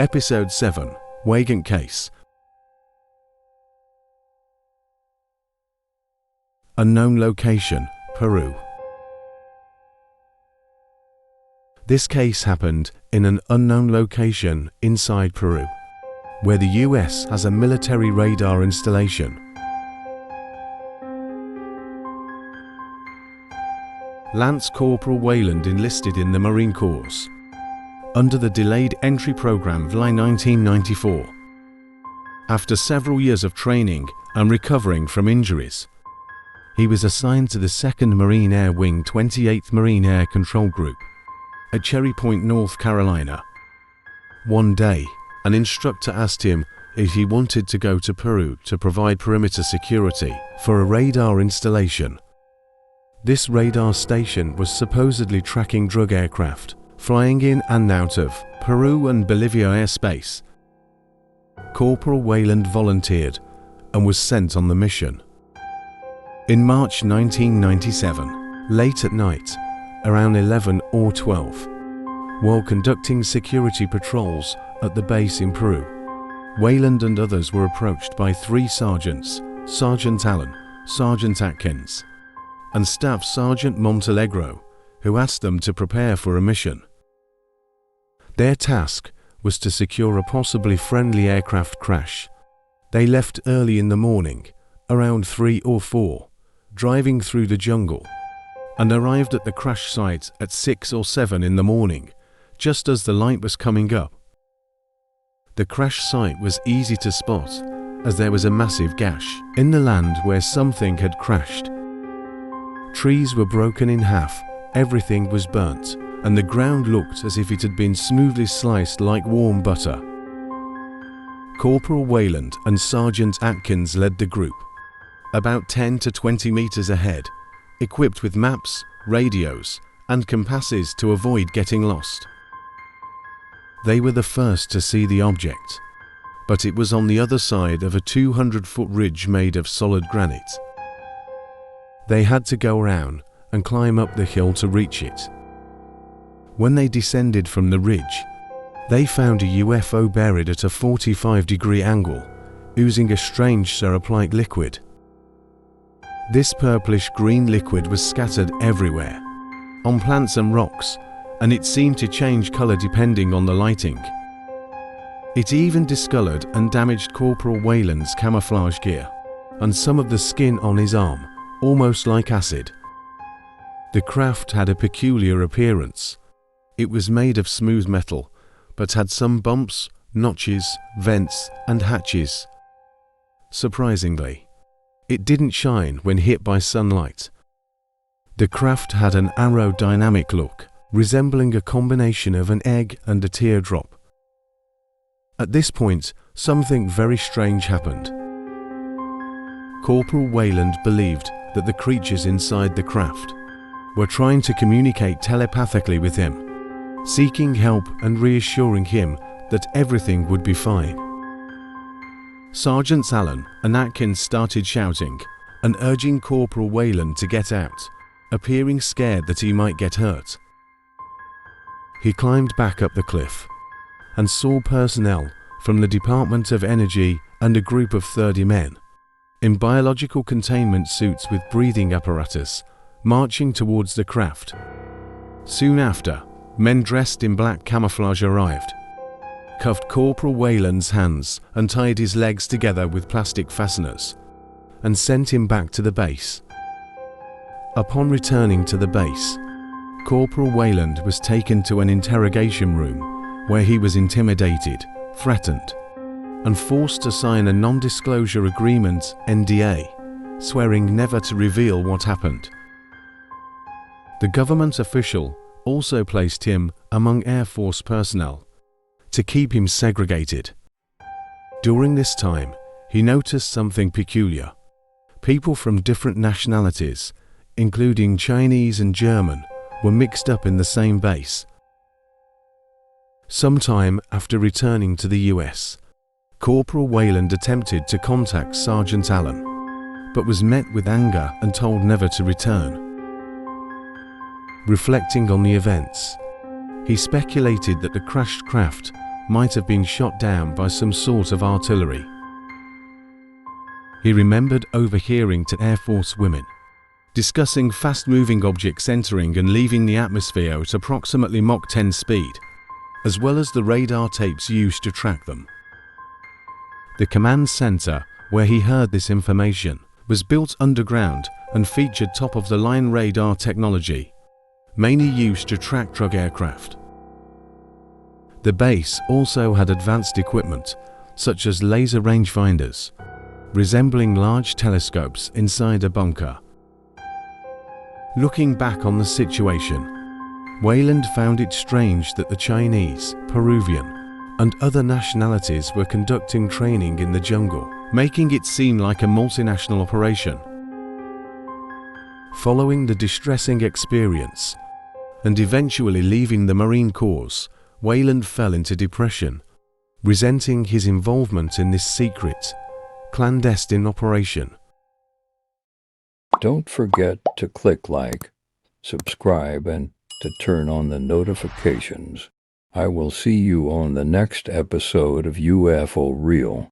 Episode 7, Weygandt Case. Unknown location, Peru. This case happened in an unknown location inside Peru, where the US has a military radar installation. Lance Corporal Weyland enlisted in the Marine Corps under the Delayed Entry Program of 1994. After several years of training and recovering from injuries, he was assigned to the 2nd Marine Air Wing 28th Marine Air Control Group at Cherry Point, North Carolina. One day, an instructor asked him if he wanted to go to Peru to provide perimeter security for a radar installation. This radar station was supposedly tracking drug aircraft flying in and out of Peru and Bolivia airspace. Corporal Weyland volunteered and was sent on the mission. In March 1997, late at night, around 11 or 12, while conducting security patrols at the base in Peru, Weyland and others were approached by 3 sergeants, Sergeant Allen, Sergeant Atkins, and Staff Sergeant Montalegro, who asked them to prepare for a mission. Their task was to secure a possibly friendly aircraft crash. They left early in the morning, around 3 or 4, driving through the jungle, and arrived at the crash site at 6 or 7 in the morning, just as the light was coming up. The crash site was easy to spot, as there was a massive gash in the land where something had crashed. Trees were broken in half, everything was burnt, and the ground looked as if it had been smoothly sliced like warm butter. Corporal Weyland and Sergeant Atkins led the group, about 10 to 20 meters ahead, equipped with maps, radios, and compasses to avoid getting lost. They were the first to see the object, but it was on the other side of a 200-foot ridge made of solid granite. They had to go around and climb up the hill to reach it. When they descended from the ridge, they found a UFO buried at a 45-degree angle, oozing a strange syrup-like liquid. This purplish-green liquid was scattered everywhere, on plants and rocks, and it seemed to change color depending on the lighting. It even discolored and damaged Corporal Weyland's camouflage gear, and some of the skin on his arm, almost like acid. The craft had a peculiar appearance. It was made of smooth metal, but had some bumps, notches, vents, and hatches. Surprisingly, it didn't shine when hit by sunlight. The craft had an aerodynamic look, resembling a combination of an egg and a teardrop. At this point, something very strange happened. Corporal Weyland believed that the creatures inside the craft were trying to communicate telepathically with him, seeking help and reassuring him that everything would be fine. Sergeants Allen and Atkins started shouting and urging Corporal Weyland to get out, appearing scared that he might get hurt. He climbed back up the cliff and saw personnel from the Department of Energy and a group of 30 men in biological containment suits with breathing apparatus marching towards the craft. Soon after, men dressed in black camouflage arrived, cuffed Corporal Weyland's hands and tied his legs together with plastic fasteners, and sent him back to the base. Upon returning to the base, Corporal Weyland was taken to an interrogation room where he was intimidated, threatened, and forced to sign a non-disclosure agreement (NDA), swearing never to reveal what happened. The government official also placed him among Air Force personnel to keep him segregated. During this time, he noticed something peculiar. People from different nationalities, including Chinese and German, were mixed up in the same base. Sometime after returning to the US, Corporal Weyland attempted to contact Sergeant Allen, but was met with anger and told never to return. Reflecting on the events, he speculated that the crashed craft might have been shot down by some sort of artillery. He remembered overhearing two Air Force women discussing fast-moving objects entering and leaving the atmosphere at approximately Mach 10 speed, as well as the radar tapes used to track them. The command center, where he heard this information, was built underground and featured top-of-the-line radar technology, mainly used to track drug aircraft. The base also had advanced equipment, such as laser rangefinders, resembling large telescopes inside a bunker. Looking back on the situation, Weyland found it strange that the Chinese, Peruvian, and other nationalities were conducting training in the jungle, making it seem like a multinational operation. Following the distressing experience, and eventually leaving the Marine Corps, Weyland fell into depression, resenting his involvement in this secret, clandestine operation. Don't forget to click like, subscribe, and to turn on the notifications. I will see you on the next episode of UFO Real.